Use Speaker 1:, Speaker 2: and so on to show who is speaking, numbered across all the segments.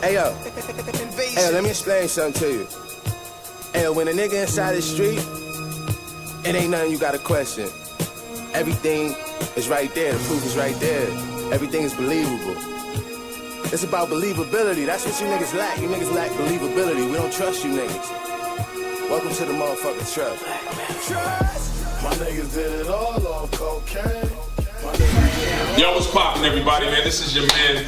Speaker 1: Hey yo, let me explain something to you. Hey yo, when a nigga inside the street, it ain't nothing you gotta question. Everything is right there, the proof is right there. Everything is believable. It's about believability, that's what you niggas lack. You niggas lack believability, we don't trust you niggas. Welcome to the motherfucking trust.
Speaker 2: My niggas did it all off cocaine.
Speaker 3: Yo, what's poppin', everybody, man? This is your man,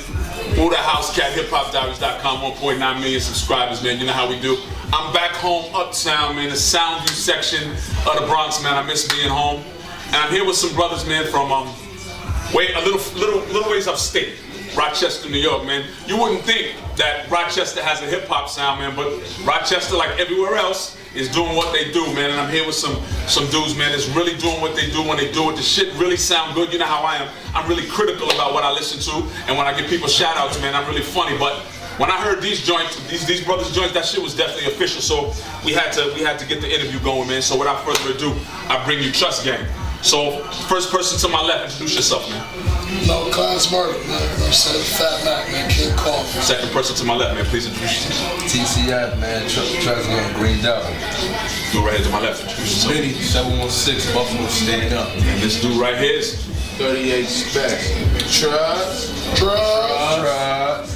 Speaker 3: Woothehousecat, HipHopDiaries.com, 1.9 million subscribers, man. You know how we do. I'm back home uptown, man, the Soundview section of the Bronx, man. I miss being home. And I'm here with some brothers, man, from a little ways upstate. Rochester, New York, man. You wouldn't think that Rochester has a hip-hop sound, man, but Rochester, like everywhere else, is doing what they do, man. And I'm here with some dudes, man, that's really doing what they do when they do it. The shit really sound good. You know how I am. I'm really critical about what I listen to, and when I give people shout-outs, man, I'm really funny. But when I heard these joints, these brothers' joints, that shit was definitely official. So we had to get the interview going, man. So without further ado, I bring you Trust Gang. So first person to my left, introduce yourself, man.
Speaker 2: No, Klass, Murda, man. I'm saying Fat Mac, man. King Kong.
Speaker 3: Second person to my left, man. Please introduce yourself.
Speaker 4: TCF, man. Trust Gang, greendouble.
Speaker 3: Dude right here to my left, introduce yourself.
Speaker 4: Benny, 716, Buffalo, stand up.
Speaker 3: And this dude right here is
Speaker 2: 38 Spesh. Trust.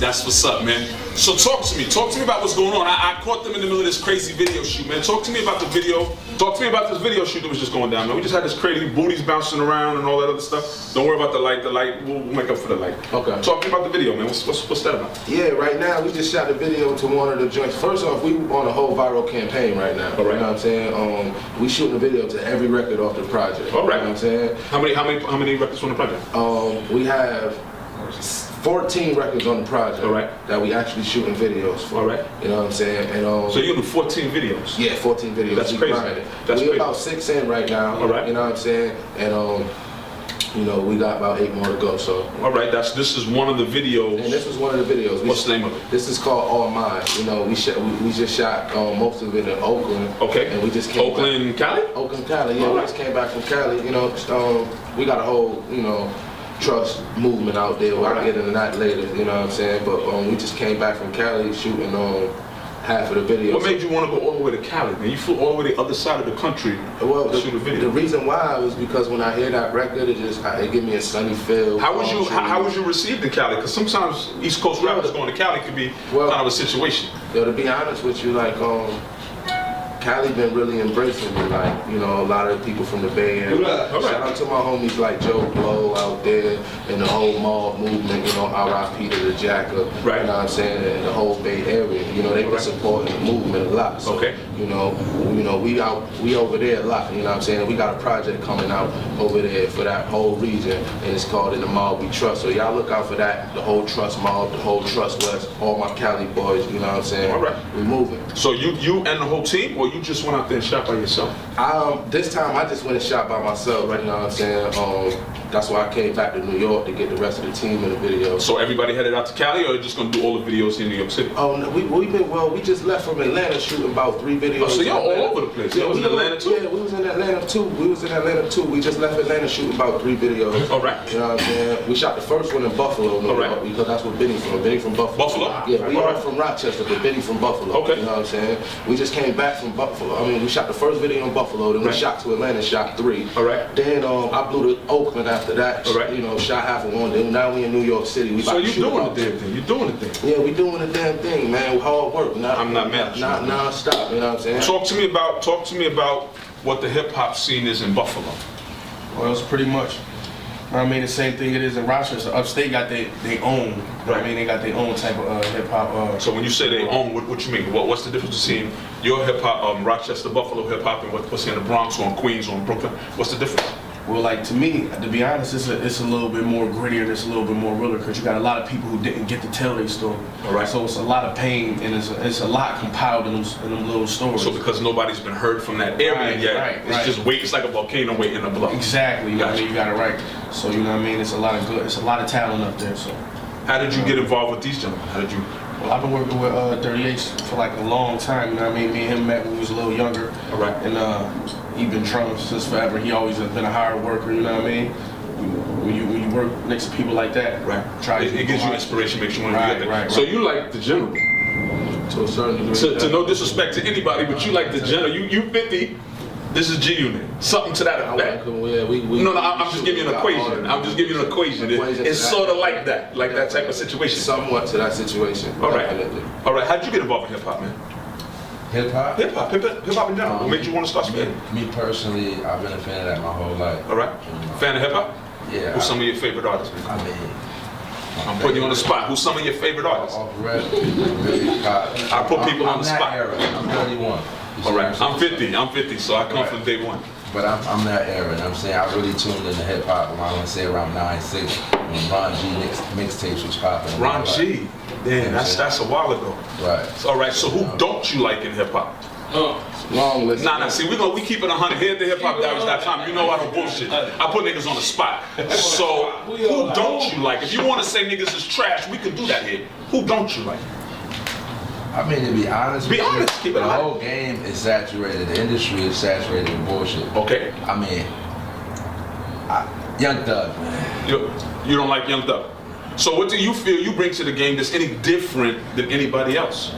Speaker 3: That's what's up, man. So talk to me about what's going on. I caught them in the middle of this crazy video shoot, man. Talk to me about the video. Talk to me about this video shoot that was just going down, man. We just had this crazy booties bouncing around and all that other stuff. Don't worry about the light. The light, we'll make up for the light. Okay. Talk to me about the video, man. What's that about?
Speaker 1: Yeah, right now we just shot a video to one of the joints. First off, we on a whole viral campaign right now.
Speaker 3: All right.
Speaker 1: You know what I'm saying? We shooting a video to every record off the project.
Speaker 3: All right.
Speaker 1: You know what I'm saying?
Speaker 3: How many records on the project?
Speaker 1: We have 14 records on the project that we actually shooting videos for.
Speaker 3: All right.
Speaker 1: You know what I'm saying? And
Speaker 3: so you do 14 videos?
Speaker 1: Yeah, 14 videos.
Speaker 3: That's crazy.
Speaker 1: We're about 6 in right now.
Speaker 3: All right.
Speaker 1: You know what I'm saying? And you know, we got about 8 more to go. So.
Speaker 3: All right. This is one of the videos.
Speaker 1: And this was one of the videos.
Speaker 3: What's the name of it?
Speaker 1: This is called All Mine. You know, we just shot most of it in Oakland.
Speaker 3: Okay.
Speaker 1: And we just came
Speaker 3: Oakland, Cali?
Speaker 1: Oakland, Cali. Yeah, we just came back from Cali. You know, we got a whole, you know, trust movement out there. I'll get into that later, you know what I'm saying? But we just came back from Cali shooting half of the video.
Speaker 3: What made you want to go all the way to Cali, man? You flew all the way to the other side of the country to shoot a video.
Speaker 1: The reason why was because when I hear that record, it give me a sunny feel.
Speaker 3: How was you received in Cali? Because sometimes East Coast rappers going to Cali could be kind of a situation.
Speaker 1: Yo, to be honest with you, like Cali been really embracing me, like, you know, a lot of people from the Bay Area. Shout out to my homies like Joe Blow out there and the whole mob movement, you know, R.I.P. to the Jacker,
Speaker 3: right.
Speaker 1: You know what I'm saying, and the whole Bay Area. You know, they've been supporting the movement a lot. So, you know, we over there a lot, you know what I'm saying? We got a project coming out over there for that whole region, and it's called In the Mob We Trust. So y'all look out for that, the whole Trust Mob, the whole Trust West, all my Cali boys, you know what I'm saying?
Speaker 3: All right.
Speaker 1: We moving.
Speaker 3: So you and the whole team, or you just went out there and shot by yourself?
Speaker 1: This time I just went and shot by myself, you know what I'm saying? That's why I came back to New York to get the rest of the team in the video.
Speaker 3: So everybody headed out to Cali, or are you just gonna do all the videos in New York City?
Speaker 1: Oh, no, we just left from Atlanta shooting about 3 videos.
Speaker 3: Oh, so y'all all over the place. Yeah, was in Atlanta too?
Speaker 1: Yeah, we was in Atlanta too. We just left Atlanta shooting about 3 videos.
Speaker 3: All right.
Speaker 1: You know what I'm saying? We shot the first one in Buffalo, New York, because that's where Benny from. Benny from Buffalo.
Speaker 3: Buffalo?
Speaker 1: Yeah, we are from Rochester, but Benny from Buffalo.
Speaker 3: Okay.
Speaker 1: You know what I'm saying? We just came back from Buffalo. I mean, we shot the first video in Buffalo, then we shot to Atlanta, shot 3.
Speaker 3: All right.
Speaker 1: Then I blew to Oakland after that.
Speaker 3: All right.
Speaker 1: You know, shot half of one. Then now we in New York City.
Speaker 3: So you doing the damn thing? You doing the thing?
Speaker 1: Yeah, we doing the damn thing, man. Hard work.
Speaker 3: I'm not mad.
Speaker 1: Not non-stop. You know what I'm saying?
Speaker 3: Talk to me about what the hip hop scene is in Buffalo.
Speaker 4: Well, it's pretty much, I mean, the same thing it is in Rochester. Upstate got their own.
Speaker 3: Right.
Speaker 4: I mean, they got their own type of hip hop.
Speaker 3: So when you say they own, what you mean? What's the difference between your hip hop, Rochester, Buffalo hip hop, and what's in the Bronx or in Queens or in Brooklyn? What's the difference?
Speaker 4: Well, like, to me, to be honest, it's a little bit more grittier, it's a little bit more realer, because you got a lot of people who didn't get to tell their story.
Speaker 3: All right.
Speaker 4: So it's a lot of pain, and it's a lot compiled in them little stories.
Speaker 3: So because nobody's been heard from that area yet, it's just it's like a volcano waiting to blow.
Speaker 4: Exactly, you know what I mean? You got it right. So, you know what I mean? It's a lot of talent up there, so.
Speaker 3: How did you get involved with these gentlemen? How did you?
Speaker 4: Well, I've been working with 38s for like a long time, you know what I mean? Me and him met when we was a little younger.
Speaker 3: All right.
Speaker 4: And he been trying since forever. He always has been a hard worker, you know what I mean? when you work next to people like that,
Speaker 3: Right. It gives you inspiration, makes you want to
Speaker 4: Right,
Speaker 3: get there.
Speaker 4: right,
Speaker 3: So
Speaker 4: right.
Speaker 3: you like the general.
Speaker 1: To a certain degree.
Speaker 3: To no disrespect to anybody, but you like the general. You 50. This is G Unit. Something to that effect. No, I'm just giving you an equation. I'm just giving you an equation. It's sort of like that type of situation.
Speaker 1: Somewhat to that situation.
Speaker 3: All right.
Speaker 1: Definitely.
Speaker 3: All right. How'd you get involved in hip hop, man?
Speaker 5: Hip hop?
Speaker 3: Hip hop in general. What made you want to start spinning?
Speaker 5: Me personally, I've been a fan of that my whole life.
Speaker 3: All right. Fan of hip hop?
Speaker 5: Yeah.
Speaker 3: Who's some of your favorite artists, man?
Speaker 5: I mean,
Speaker 3: I'm putting you on the spot. Who's some of your favorite artists?
Speaker 5: off rep, really pop.
Speaker 3: I put people on the
Speaker 5: I'm
Speaker 3: spot.
Speaker 5: that era. I'm 31. You see
Speaker 3: All
Speaker 5: what
Speaker 3: right.
Speaker 5: saying?
Speaker 3: I'm 50, so I come
Speaker 5: Right.
Speaker 3: from day one.
Speaker 5: But I'm that era, and I'm saying I really tuned into hip hop when I want to say around 9-6 when Ron G mixtapes was popping.
Speaker 3: Ron G. Damn, that's a while ago.
Speaker 5: Right.
Speaker 3: All right. So who don't you like in hip hop?
Speaker 1: Long list.
Speaker 3: Nah, see, we keep it 100 here at TheHipHopDiaries.com. You know I don't bullshit. I put niggas on the spot. So, who don't you like? If you want to say niggas is trash, we can do that here. Who don't you like?
Speaker 5: I mean, to be honest,
Speaker 3: Be
Speaker 5: with you,
Speaker 3: honest, keep it
Speaker 5: the
Speaker 3: honest.
Speaker 5: whole game is saturated. The industry is saturated with bullshit.
Speaker 3: Okay.
Speaker 5: I mean, Young Thug, man.
Speaker 3: You don't like Young Thug. So what do you feel you bring to the game that's any different than anybody else?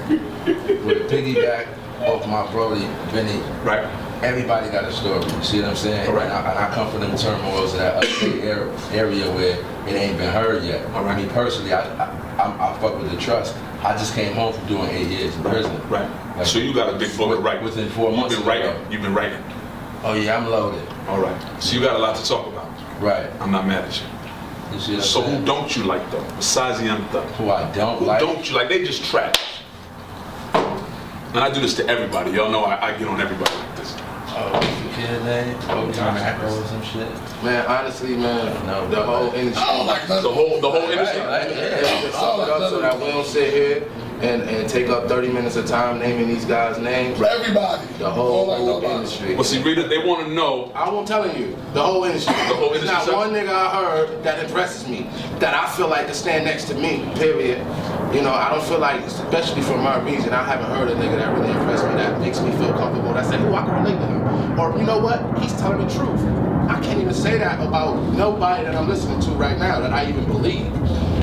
Speaker 5: With piggyback off my brody, Benny,
Speaker 3: Right.
Speaker 5: everybody got a story. You see what I'm saying?
Speaker 3: All right.
Speaker 5: And I come from them turmoils of that upstate area where it ain't been heard yet.
Speaker 3: All right.
Speaker 5: I mean, personally, I fuck with the trust. I just came home from doing 8 years in prison.
Speaker 3: Right.
Speaker 5: Like,
Speaker 3: So you got a big book of writing.
Speaker 5: Within 4 months.
Speaker 3: You've been writing. You've been writing.
Speaker 5: Oh yeah, I'm loaded.
Speaker 3: All right. So you got a lot to talk about.
Speaker 5: Right.
Speaker 3: I'm not mad at you.
Speaker 5: You see what I'm
Speaker 3: So
Speaker 5: saying?
Speaker 3: who don't you like though? Besides Young Thug.
Speaker 5: Who I don't
Speaker 3: Who
Speaker 5: like?
Speaker 3: don't you like? They just trash. And I do this to everybody. Y'all know I get on everybody like this.
Speaker 5: Oh, what's the kid name? Overtime Macro or some shit?
Speaker 1: Man, honestly, man,
Speaker 5: No,
Speaker 1: the whole industry.
Speaker 2: I don't like nothing.
Speaker 3: The whole industry.
Speaker 1: Just sum it up so that we don't sit here and take up 30 minutes of time naming these guys' names.
Speaker 2: For everybody.
Speaker 1: The
Speaker 2: I don't
Speaker 1: whole
Speaker 2: like nobody.
Speaker 1: industry.
Speaker 3: Well, see, Rita, they want to know.
Speaker 1: I'm telling you, the whole industry.
Speaker 3: The whole
Speaker 1: There's
Speaker 3: industry,
Speaker 1: not
Speaker 3: sir?
Speaker 1: one nigga I heard that addresses me, that I feel like to stand next to me, period. You know, I don't feel like, especially from my region, I haven't heard a nigga that really impressed me, that makes me feel comfortable, that say, oh, I can relate to him. Or, you know what, he's telling the truth. I can't even say that about nobody that I'm listening to right now that I even believe.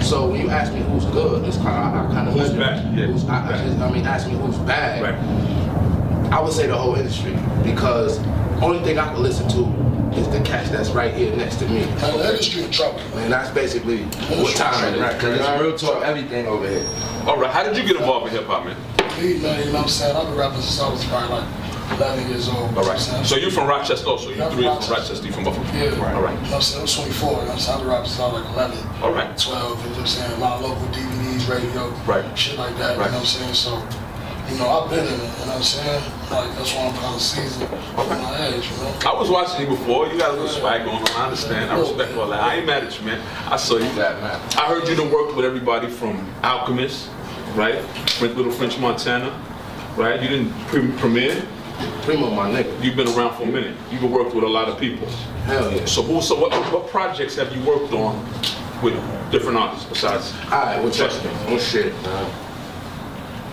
Speaker 1: So when you ask me who's good, it's kind of
Speaker 3: Who's bad? Yeah, who's bad.
Speaker 1: I mean, ask me who's bad.
Speaker 3: Right.
Speaker 1: I would say the whole industry, because only thing I can listen to is the cats that's right here next to me.
Speaker 2: Man, the industry in trouble.
Speaker 1: And that's basically what time it is.
Speaker 5: Right, because it's real talk, everything over here.
Speaker 3: All right. How did you get involved in hip hop, man?
Speaker 2: Me, man, you know what I'm saying? I've been rapping since I was probably like 11 years old.
Speaker 3: All right. So you from Rochester also? You
Speaker 2: Yeah,
Speaker 3: three are
Speaker 2: from
Speaker 3: from Rochester. You from Buffalo?
Speaker 2: Yeah.
Speaker 3: All right.
Speaker 2: You know what I'm saying? I was 24, you know what I'm saying? I've been rapping since I was like 11,
Speaker 3: All right.
Speaker 2: 12, you know what I'm saying? A lot of local DVDs, radio,
Speaker 3: Right.
Speaker 2: shit like that,
Speaker 3: Right.
Speaker 2: you know what I'm saying? So, you know, I've been in it, you know what I'm saying? Like, that's why I'm kind of seasoned at my age, you know?
Speaker 3: I was watching you before. You got a little swag going on. I understand. I respect all that. I ain't mad at you, man. I saw you.
Speaker 5: That man.
Speaker 3: I heard you done worked with everybody from Alchemist, right? Little French Montana, right? You didn't premiere.
Speaker 1: Primo, my nigga.
Speaker 3: You've been around for a minute. You've worked with a lot of people.
Speaker 1: Hell yeah.
Speaker 3: So what projects have you worked on with different artists besides?
Speaker 1: Alright, well, check me. Oh shit, man.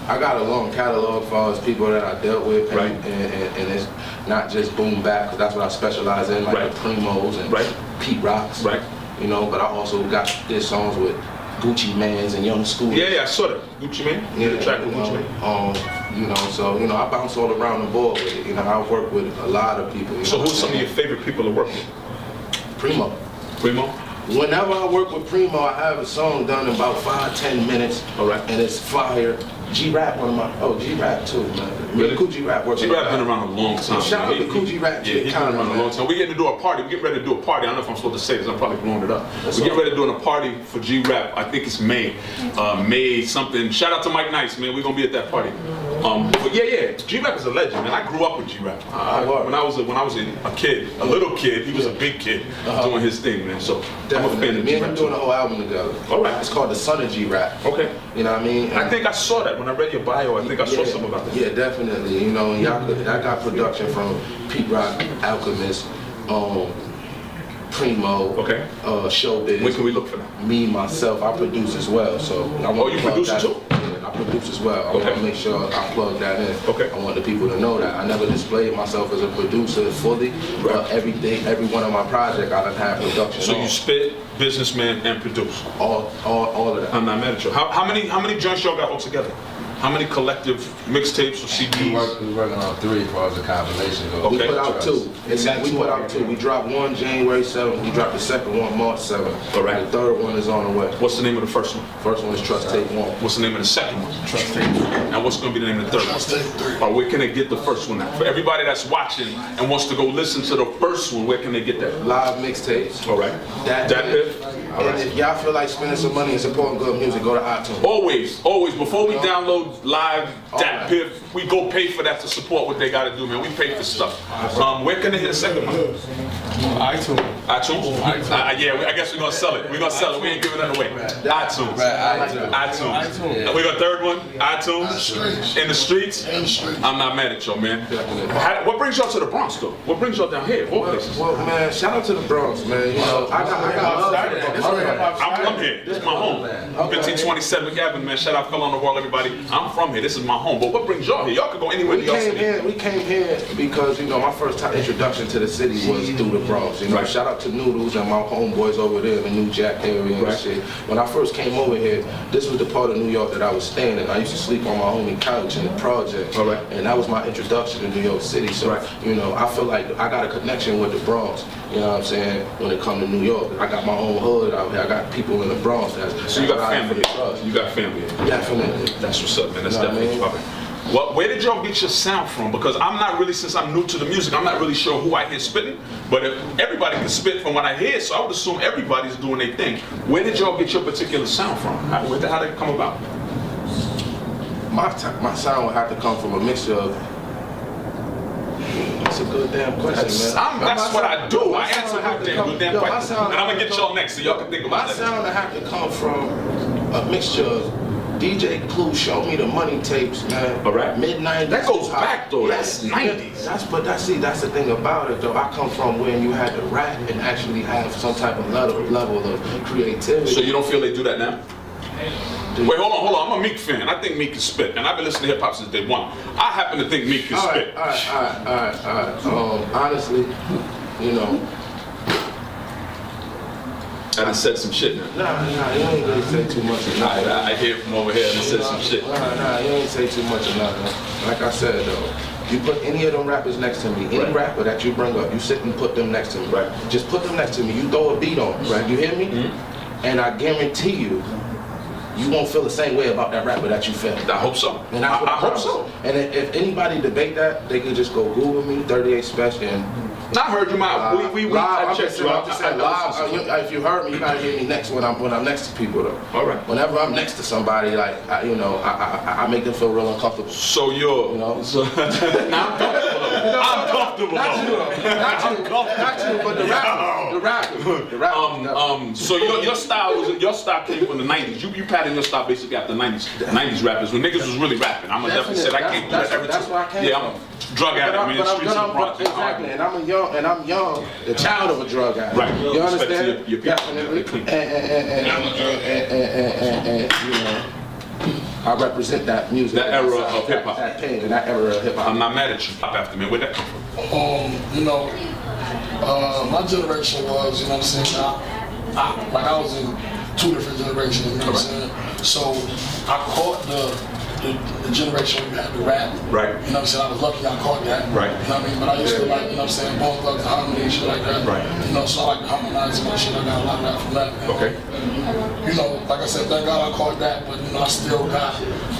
Speaker 1: I got a long catalog for all those people that I dealt with,
Speaker 3: Right.
Speaker 1: and it's not just boom bap, because that's what I specialize in, like
Speaker 3: Right.
Speaker 1: the Primos and
Speaker 3: Right.
Speaker 1: Pete Rocks.
Speaker 3: Right.
Speaker 1: You know, but I also got did songs with Gucci Mans and Young School.
Speaker 3: Yeah, I saw that. Gucci Man? You did a track with Gucci Man?
Speaker 1: You know, so, you know, I bounce all around the board with it. You know, I work with a lot of people. You
Speaker 3: So
Speaker 1: know
Speaker 3: who's
Speaker 1: what
Speaker 3: some
Speaker 1: I'm
Speaker 3: of your
Speaker 1: saying?
Speaker 3: favorite people to work with?
Speaker 1: Primo.
Speaker 3: Primo?
Speaker 1: Whenever I work with Primo, I have a song done in about 5-10 minutes.
Speaker 3: All right.
Speaker 1: And it's fire. G-Rap, one of my, G-Rap too, man.
Speaker 3: Really?
Speaker 1: Cool G-Rap works.
Speaker 3: G-Rap been around a long time.
Speaker 1: Shout out
Speaker 3: man.
Speaker 1: to Cool G-Rap.
Speaker 3: Yeah, he's been around a long time. We getting to do a party. We getting ready to do a party. I don't know if I'm supposed to say this. I'm probably blowing it up.
Speaker 1: That's
Speaker 3: We getting
Speaker 1: all.
Speaker 3: ready to do a party for G-Rap. I think it's May. May something. Shout out to Mike Nice, man. We're gonna be at that party. But yeah. G-Rap is a legend, man. I grew up with G-Rap. When I was a kid, a little kid, he was a big kid doing his thing, man. So I'm a fan of
Speaker 1: Me and
Speaker 3: G-Rap
Speaker 1: him doing a
Speaker 3: too.
Speaker 1: whole album together.
Speaker 3: All right.
Speaker 1: It's called The Son of G-Rap.
Speaker 3: Okay.
Speaker 1: You know what I mean?
Speaker 3: I think I saw that when I read your bio. I think I saw something about that.
Speaker 1: Yeah, definitely. You know, I got production from Pete Rock, Alchemist, Primo,
Speaker 3: Okay.
Speaker 1: Showbiz.
Speaker 3: When can we look for that?
Speaker 1: Me, myself, I produce as well, so I want
Speaker 3: you
Speaker 1: to plug
Speaker 3: produce
Speaker 1: that.
Speaker 3: too?
Speaker 1: Yeah, I produce as well. I
Speaker 3: Okay.
Speaker 1: want to make sure I plug that in.
Speaker 3: Okay.
Speaker 1: I want the people to know that I never displayed myself as a producer fully, but every one of my projects I done have production.
Speaker 3: So
Speaker 1: on.
Speaker 3: you spit, businessman, and produce.
Speaker 1: all of that.
Speaker 3: I'm not mad at you. How many joints y'all got all together? How many collective mixtapes or CDs?
Speaker 5: We're working on 3 as far as the compilation goes.
Speaker 3: Okay.
Speaker 1: We put out 2. We put out 2. We dropped one January 7th. We dropped the second one March 7th.
Speaker 3: All right.
Speaker 1: The third one is on the way.
Speaker 3: What's the name of the first one?
Speaker 1: First one is Trust Tape 1.
Speaker 3: What's the name of the second one?
Speaker 4: Trust tape.
Speaker 3: And what's going to be the name of the third one?
Speaker 2: Trust Tape 3.
Speaker 3: Or where can they get the first one at? For everybody that's watching and wants to go listen to the first one, where can they get that?
Speaker 1: Live mixtapes.
Speaker 3: All right. Datpiff.
Speaker 1: And if y'all feel like spending some money and supporting good music, go to iTunes.
Speaker 3: Always. Before we download live
Speaker 1: Alright.
Speaker 3: Datpiff, we go pay for that to support what they got to do, man. We pay for stuff. Where can they hit the second one?
Speaker 4: iTunes.
Speaker 3: iTunes? I guess we're going to sell it. We're going to sell it. We ain't giving it away. iTunes.
Speaker 5: Right,
Speaker 3: iTunes.
Speaker 5: Yeah.
Speaker 3: We got a third one? iTunes? In the streets?
Speaker 2: In the streets.
Speaker 3: I'm not mad at y'all, man. What brings y'all to the Bronx, though? What brings y'all down here? What places?
Speaker 1: Well, man, shout out to the Bronx, man. You know, I got love for the Bronx.
Speaker 3: I'm from here. This is my home. 1527 Avenue, man. Shout out Phil on the Wall, everybody. I'm from here. This is my home. But what brings y'all here? Y'all could go anywhere in y'all city.
Speaker 1: We came here because, you know, my first time introduction to the city was through the Bronx. You know,
Speaker 3: Right.
Speaker 1: shout out to Noodles and my homeboys over there in the New Jack area and
Speaker 3: Right.
Speaker 1: shit. When I first came over here, this was the part of New York that I was staying in. I used to sleep on my homie couch in the projects.
Speaker 3: All right.
Speaker 1: And that was my introduction to New York City. So,
Speaker 3: Right.
Speaker 1: you know, I feel like I got a connection with the Bronx. You know what I'm saying? When it comes to New York, I got my own hood out here. I got people in the Bronx.
Speaker 3: So you got
Speaker 1: that's
Speaker 3: family.
Speaker 1: trust.
Speaker 3: You got family.
Speaker 1: Definitely.
Speaker 3: That's what's up, man. That's
Speaker 1: You know what I
Speaker 3: definitely
Speaker 1: mean?
Speaker 3: popping. Well, where did y'all get your sound from? Because I'm not really, since I'm new to the music, I'm not really sure who I hear spitting. But if everybody can spit from what I hear, so I would assume everybody's doing their thing. Where did y'all get your particular sound from? How did it come about?
Speaker 1: My sound would have to come from a mixture of. That's a good damn question, man.
Speaker 3: That's what I do. I answer good damn questions. And I'm gonna get y'all next, so y'all can think about
Speaker 1: My
Speaker 3: that.
Speaker 1: sound would have to come from a mixture of DJ Clue, Show Me the Money tapes, man.
Speaker 3: All right.
Speaker 1: Mid-90s.
Speaker 3: That goes
Speaker 1: hip-hop.
Speaker 3: back, though.
Speaker 1: Yeah,
Speaker 3: That's 90s.
Speaker 1: That's the thing about it, though. I come from when you had to rap and actually have some type of level of creativity.
Speaker 3: So you don't feel they do that now? Wait, hold on. I'm a Meek fan. I think Meek can spit, and I've been listening to hip hop since day one. I happen to think Meek can spit.
Speaker 1: All right. Honestly, you know,
Speaker 3: I done said some shit now.
Speaker 1: nah, you ain't really say too much of nothing.
Speaker 3: I hear from over here and said some shit.
Speaker 1: Nah, you ain't say too much of nothing. Like I said, though, you put any of them rappers next to me, any
Speaker 3: Right.
Speaker 1: rapper that you bring up, you sit and put them next to me.
Speaker 3: Right.
Speaker 1: Just put them next to me. You throw a beat on, right? You hear me? And I guarantee you, you won't feel the same way about that rapper that you felt.
Speaker 3: I hope so.
Speaker 1: And that's what
Speaker 3: I hope
Speaker 1: promise.
Speaker 3: so.
Speaker 1: And if anybody debate that, they could just go Google me, 38 Spesh, and
Speaker 3: I heard you, man. We
Speaker 1: live,
Speaker 3: I
Speaker 1: I'm
Speaker 3: checked
Speaker 1: just
Speaker 3: you out.
Speaker 1: saying live. If you heard me, you gotta hear me next when I'm next to people though.
Speaker 3: All right.
Speaker 1: Whenever I'm next to somebody, like I make them feel real uncomfortable.
Speaker 3: So you're,
Speaker 1: You know?
Speaker 3: so, now I'm comfortable.
Speaker 1: Not you, but the rapper.
Speaker 3: So your style came from the 90s. You patterned your style basically after the 90s rappers. When niggas was really rapping, I'm gonna definitely say I can't do that every
Speaker 1: That's where I came
Speaker 3: Yeah,
Speaker 1: from.
Speaker 3: I'm drug addict, man. The streets of the Bronx.
Speaker 1: Exactly, and I'm young, the child of a drug addict.
Speaker 3: Right.
Speaker 1: You
Speaker 3: Respect
Speaker 1: understand?
Speaker 3: to your people.
Speaker 1: Definitely.
Speaker 3: They're clean.
Speaker 1: And you know, I represent that music.
Speaker 3: That era of hip-hop.
Speaker 1: That pain and that era of hip hop.
Speaker 3: I'm not mad at you. After me, where'd that come from?
Speaker 2: You know, my generation was, you know what I'm saying, I was in 2 different generations, you know what I'm saying? So I caught the generation where you had to rap.
Speaker 3: Right.
Speaker 2: You know what I'm saying? I was lucky I caught that.
Speaker 3: Right.
Speaker 2: You know what I mean? But I used to like, you know what I'm saying, Bone Thugs and Harmony and shit like that.
Speaker 3: Right.
Speaker 2: You know, so I like to harmonize and shit. I got a lot of that from that.
Speaker 3: Okay.
Speaker 2: You know, like I said, thank God I caught that, but you know, I still got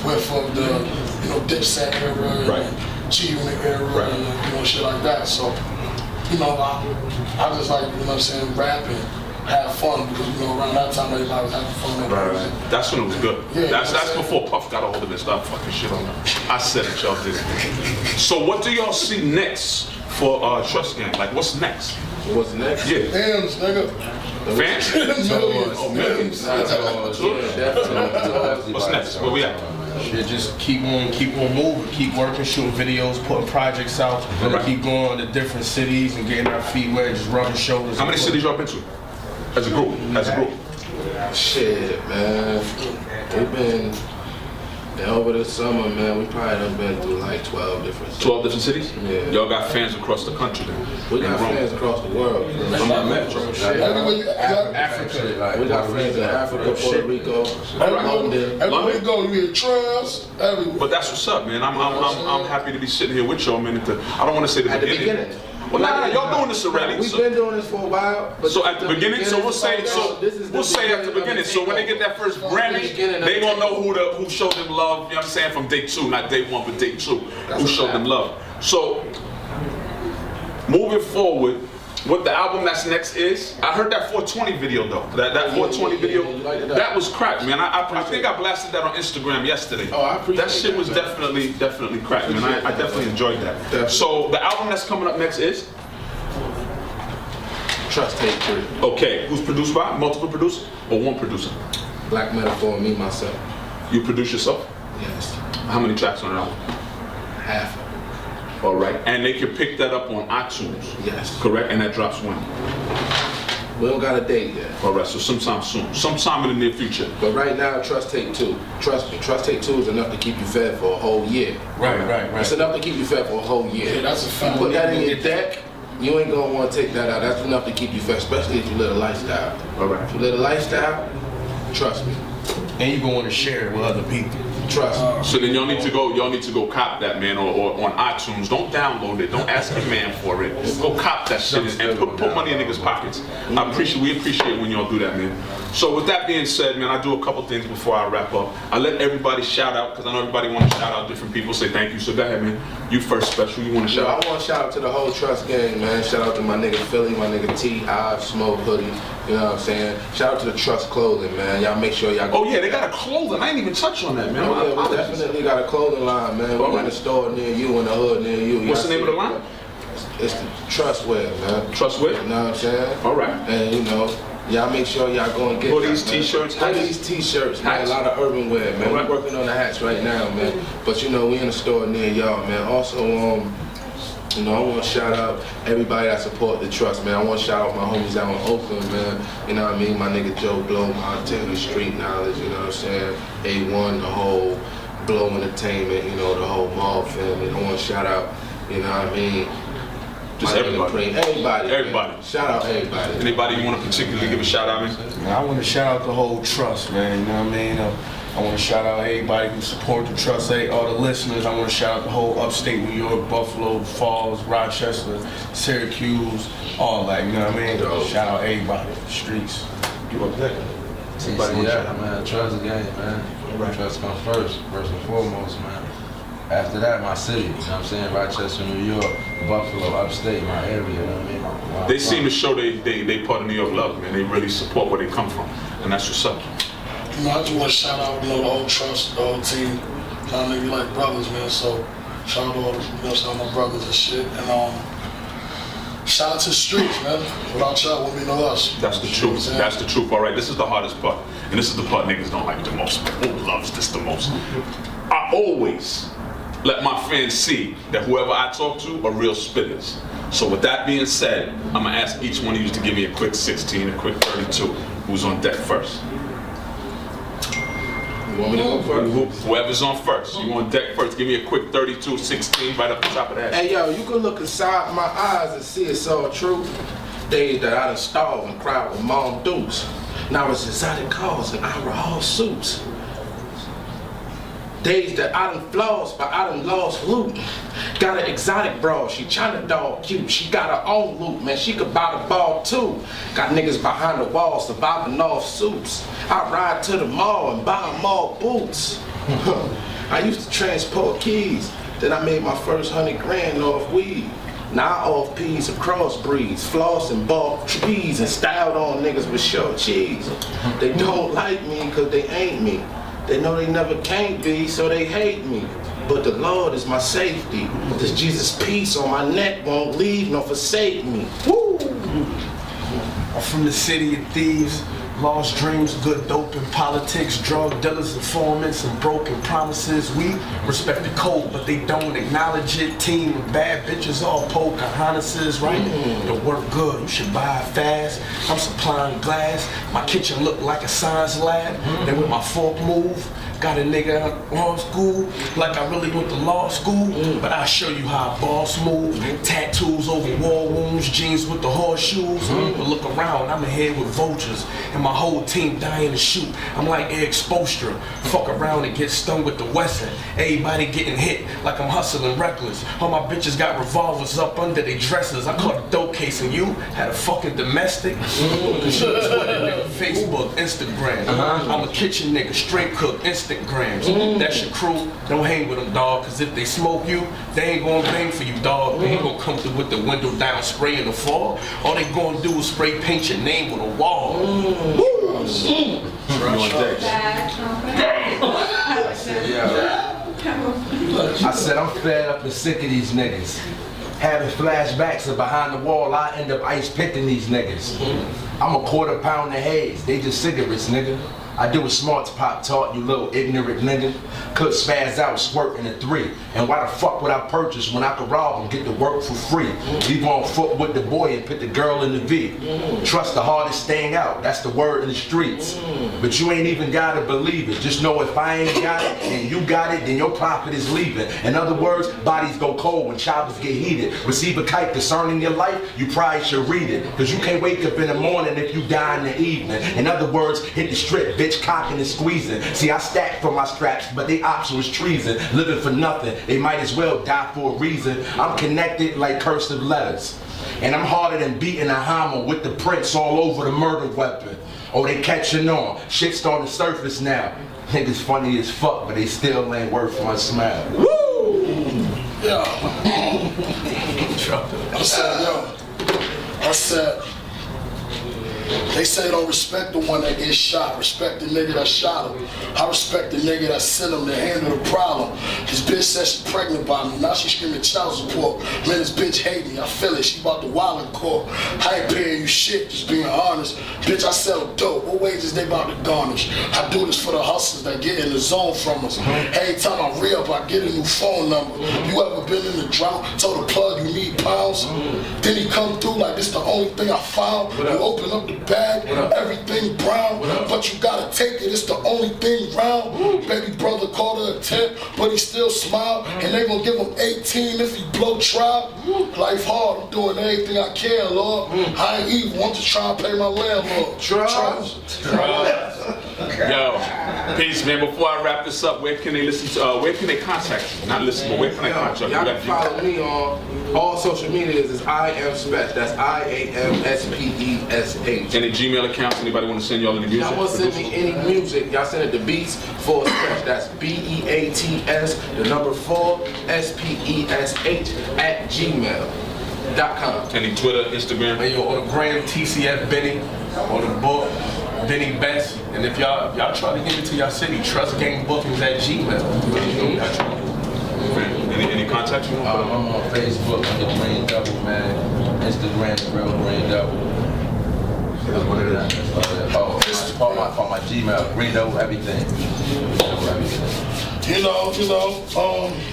Speaker 2: whiff of the, you know, Dipset era
Speaker 3: Right.
Speaker 2: and G-Unit era
Speaker 3: Right.
Speaker 2: and, you know, shit like that. So, you know, I just like, you know what I'm saying, rap and have fun because, you know, around that time everybody was having fun.
Speaker 3: Right. That's when it was good.
Speaker 2: Yeah,
Speaker 3: that's before Puff got a hold of it and started fucking shit on them. I said it, y'all did. So what do y'all see next for Trust Gang? Like, what's next?
Speaker 1: What's next?
Speaker 3: Yeah.
Speaker 2: Hymns, nigga.
Speaker 3: Fans?
Speaker 2: Millions.
Speaker 3: Oh, millions.
Speaker 1: Yeah, definitely.
Speaker 3: What's next? Where we at?
Speaker 4: Shit, just keep on moving, keep working, shooting videos, putting projects out, keep going to different cities and getting our feet wet, just rubbing shoulders.
Speaker 3: How many cities y'all been to? As a group?
Speaker 1: Shit, man. We've been over the summer, man. We probably done been through like 12 different cities.
Speaker 3: 12 different cities?
Speaker 1: Yeah.
Speaker 3: Y'all got fans across the country then?
Speaker 1: We got fans across the world.
Speaker 2: Africa.
Speaker 1: We got friends in Africa, Puerto Rico, London.
Speaker 2: Everywhere we go, you hear trance, everywhere.
Speaker 3: But that's what's up, man. I'm happy to be sitting here with y'all, man. I don't want to say
Speaker 1: At the beginning.
Speaker 3: Well, y'all doing this already.
Speaker 1: We've been doing this for a while. But
Speaker 3: so at the beginning, we'll say at the beginning. So when they get that first Grammy, they gonna know who showed them love. You know what I'm saying? From day 2, not day 1, but day 2, who showed them love. So moving forward, what the album that's next is, I heard that 420 video though. That 420 video, that was crack, man. I think I blasted that on Instagram yesterday.
Speaker 1: Oh, I appreciate
Speaker 3: that shit was definitely crack, man. I definitely enjoyed that.
Speaker 1: Definitely.
Speaker 3: So the album that's coming up next is
Speaker 1: Trust Tape 3.
Speaker 3: Okay, who's produced by? Multiple producers or one producer?
Speaker 1: Black Metaphor, me, myself.
Speaker 3: You produce yourself?
Speaker 1: Yes.
Speaker 3: How many tracks on the album?
Speaker 1: Half.
Speaker 3: All right, and they can pick that up on iTunes.
Speaker 1: Yes.
Speaker 3: Correct, and that drops when?
Speaker 1: We don't got a date yet.
Speaker 3: All right, so sometime soon, sometime in the near future.
Speaker 1: But right now, Trust Tape 2. Trust me, Trust Tape 2 is enough to keep you fed for a whole year.
Speaker 4: Right.
Speaker 1: It's enough to keep you fed for a whole year.
Speaker 2: Yeah, that's a fact.
Speaker 1: Put that in your deck, you ain't gonna want to take that out. That's enough to keep you fed, especially if you live a lifestyle.
Speaker 3: All right.
Speaker 1: If you live a lifestyle, trust me.
Speaker 4: And you gonna want to share it with other people.
Speaker 1: Trust me.
Speaker 3: So then y'all need to go cop that, man, or on iTunes. Don't download it. Don't ask a man for it. Go cop that shit and put money in niggas' pockets. We appreciate when y'all do that, man. So with that being said, man, I do a couple things before I wrap up. I let everybody shout out because I know everybody want to shout out different people. Say thank you. So go ahead, man. You first, Special. You want to shout out?
Speaker 1: I want to shout out to the whole Trust gang, man. Shout out to my nigga Philly, my nigga T, Hive, Smoke, Hoodie. You know what I'm saying? Shout out to the Trust clothing, man. Y'all make sure y'all.
Speaker 3: Oh yeah, they got a clothing. I ain't even touch on that, man.
Speaker 1: Oh, yeah, we definitely got a clothing line, man. We're in the store near you, in the hood near you.
Speaker 3: What's the name of the line?
Speaker 1: It's the Trust Wear, man.
Speaker 3: Trust Wear?
Speaker 1: You know what I'm saying?
Speaker 3: All right.
Speaker 1: And you know, y'all make sure y'all go and get
Speaker 3: Hoodies,
Speaker 1: that, man.
Speaker 3: t-shirts, hats?
Speaker 1: Hoodies, t-shirts, man.
Speaker 3: Hats.
Speaker 1: A lot of urban wear, man.
Speaker 3: All right.
Speaker 1: We're working on the hats right now, man. But you know, we in the store near y'all, man. Also, you know, I want to shout out everybody that support the Trust, man. I want to shout out my homies out in Oakland, man. You know what I mean? My nigga Joe Blow, my Taylor Street Knowledge, you know what I'm saying? A1, the whole Blow Entertainment, you know, the whole Mall family. I want to shout out, you know what I mean?
Speaker 3: Just
Speaker 1: My
Speaker 3: everybody.
Speaker 1: nigga Everybody.
Speaker 3: Everybody.
Speaker 1: Man. Shout out everybody.
Speaker 3: Anybody you want to particularly give a shout out, man?
Speaker 4: I want to shout out the whole Trust, man. You know what I mean? I want to shout out everybody who support the Trust, all the listeners. I want to shout out the whole upstate New York, Buffalo, Falls, Rochester, Syracuse, all that. You know what I mean? Shout out everybody, the streets.
Speaker 3: You up there?
Speaker 5: TCF, man. Trust gang, man. Trust comes first and foremost, man. After that, my city, you know what I'm saying? Rochester, New York, Buffalo, upstate, my area, you know what I mean?
Speaker 3: They seem to show they part of New York love, man. They really support where they come from, and that's what's up.
Speaker 2: You know, I just want to shout out, you know, the whole Trust, the whole team. Y'all niggas like brothers, man. So shout out to all the, you know, shout out my brothers and shit. And shout out to the streets, man. Without y'all, wouldn't be no us.
Speaker 3: That's the truth. That's the truth. All right, this is the hardest part, and this is the part niggas don't like the most. Who loves this the most? I always let my fans see that whoever I talk to are real spitters. So with that being said, I'm gonna ask each one of you to give me a quick 16, a quick 32. Who's on deck first?
Speaker 1: You want me to go first?
Speaker 3: Whoever's on first. You on deck first. Give me a quick 32, 16 right up the top of the head.
Speaker 1: Hey, yo, you can look inside my eyes and see it's all true. Days that I done starved and cried with Mom Dukes. Now it's exotic cars and Ira suits. Days that I done flossed, but I done lost loot. Got an exotic broad, she China dog cute. She got her own loot, man, she could buy the ball too. Got niggas behind the wall surviving off suits. I ride to the mall and buy them all boots. I used to transport keys, then I made my first 100 grand off weed. Now I off peas and crossbreeds, floss and bought trees and styled on niggas with short cheese. They don't like me cause they ain't me. They know they never can't be, so they hate me. But the Lord is my safety. This Jesus' peace on my neck won't leave nor forsake me. Woo!
Speaker 4: I'm from the city of thieves, Lost dreams, good dope in politics, drug dealers, informants, and broken promises. We respect the code, but they don't acknowledge it. Team of bad bitches, all Pocahontases, right? The work good, you should buy it fast. I'm supplying glass. My kitchen look like a science lab. Then with my fork move, got a nigga out of law school, like I really went to law school. But I'll show you how a boss move. Tattoos over war wounds, jeans with the horseshoes. But look around, I'm ahead with vultures, and my whole team dying to shoot. I'm like Eric Spoelstra, fuck around and get stung with the Wesson. Everybody getting hit like I'm hustling reckless. All my bitches got revolvers up under their dresses. I caught a dope case and you had a fucking domestic. Twitter, nigga, Facebook, Instagram. I'm a kitchen nigga, straight cook, Instagrams. That's your crew, don't hang with them, dog, cause if they smoke you, they ain't gonna bang for you, dog. They ain't gonna come through with the window down, spray in the fall. All they gonna do is spray paint your name with a wall.
Speaker 5: I said I'm fed up and sick of these niggas. Having flashbacks of behind the wall, I end up ice picking these niggas. I'm a quarter pound of haze, they just cigarettes, nigga. I do what smarts pop taught, you little ignorant nigga. Could spaz out, squirt in a 3. And why the fuck would I purchase when I could rob and get to work for free? Leave on foot with the boy and put the girl in the V. Trust the hardest thing out, that's the word in the streets. But you ain't even gotta believe it. Just know if I ain't got it and you got it, then your profit is leaving. In other words, bodies go cold when choppers get heated. Receive a kite concerning your life, you probably should read it. Cause you can't wake up in the morning if you die in the evening. In other words, hit the strip, bitch, cocking and squeezing. See, I stacked for my straps, but they ops was treason. Living for nothing, they might as well die for a reason. I'm connected like cursive letters. And I'm harder than beating a hammer with the prints all over the murder weapon. Oh, they catching on. Shit's starting to surface now. Niggas funny as fuck, but they still ain't worth one smile.
Speaker 2: Woo! Yo. I said, they say don't respect the one that gets shot. Respect the nigga that shot him. I respect the nigga that sent him to handle the problem. This bitch said she pregnant by me. Now she screaming child support. Man, this bitch hate me. I feel it. She about to wild in court. I ain't paying you shit, just being honest. Bitch, I sell dope. What wages they about to garnish? I do this for the hustlers that get in the zone from us. Every time I re-up, I get a new phone number. You ever been in the drought? Told the plug you need pounds? Then he come through like this the only thing I found. You open up the bag, everything brown, but you gotta take it, it's the only thing round. Baby brother called her a 10, but he still smiled, and they gonna give him 18 if he blow trial. Life hard, I'm doing everything I can, Lord. I ain't even want to try and pay my landlord. Trust.
Speaker 3: Yo, peace, man. Before I wrap this up, where can they listen to, where can they contact you? Not listen, but where can they contact you?
Speaker 1: Y'all can follow me on all social medias as I am Spesh. That's IAMSPESH.
Speaker 3: Any Gmail accounts? Anybody want to send y'all any music?
Speaker 1: Y'all want to send me any music? Y'all send it to Beats for Spesh. That's BEATS, the number 4, SPESH at gmail.com.
Speaker 3: Any Twitter, Instagram?
Speaker 4: And yo, on the gram, TCF Benny, on the book, bennybest. And if y'all try to get it to y'all city, trustgangbookings at gmail.
Speaker 3: Any contacts you want?
Speaker 5: I'm on Facebook under greendouble, man. Instagram, the real greendouble. That's what it is. Oh, my Gmail, greendouble, everything.
Speaker 2: You know,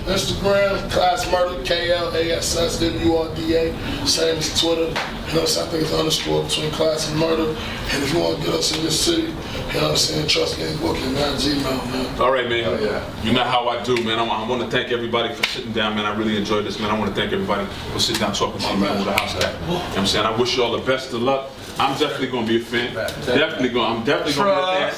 Speaker 2: Instagram, Klass Murda, KLASSWRDA, same as Twitter. You know, so I think it's underscore between Klass and Murda. And if you want to get us in this city, you know what I'm saying, trust gang booking, man, Gmail, man.
Speaker 3: All right, man. You know how I do, man. I want to thank everybody for sitting down, man. I really enjoyed this, man. I want to thank everybody for sitting down talking to you, man, with the house cat. You know what I'm saying? I wish you all the best of luck. I'm definitely gonna be a fan. I'm definitely gonna be a fan.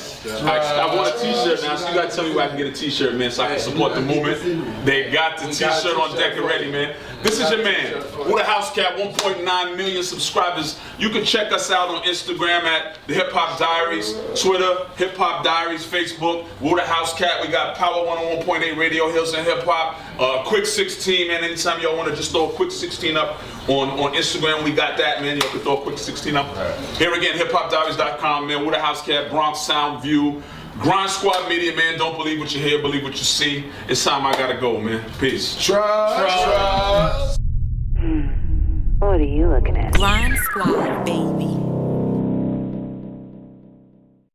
Speaker 3: I want a t-shirt now, so you gotta tell me where I can get a t-shirt, man, so I can support the movement. They got the t-shirt on deck already, man. This is your man, Woothehousecat, 1.9 million subscribers. You can check us out on Instagram at TheHipHopDiaries, Twitter, HipHopDiaries, Facebook, Woothehousecat. We got Power 101.8 Radio Hills and Hip Hop. Quick 16, man. Anytime y'all want to just throw a quick 16 up on Instagram, we got that, man. Y'all can throw a quick 16 up. Here again, HipHopDiaries.com, man. Woothehousecat, Bronx Sound View. Grind Squad Media, man. Don't believe what you hear, believe what you see. It's time I gotta go, man. Peace.
Speaker 2: Trust.
Speaker 6: What are you looking at?
Speaker 7: Grind Squad, baby.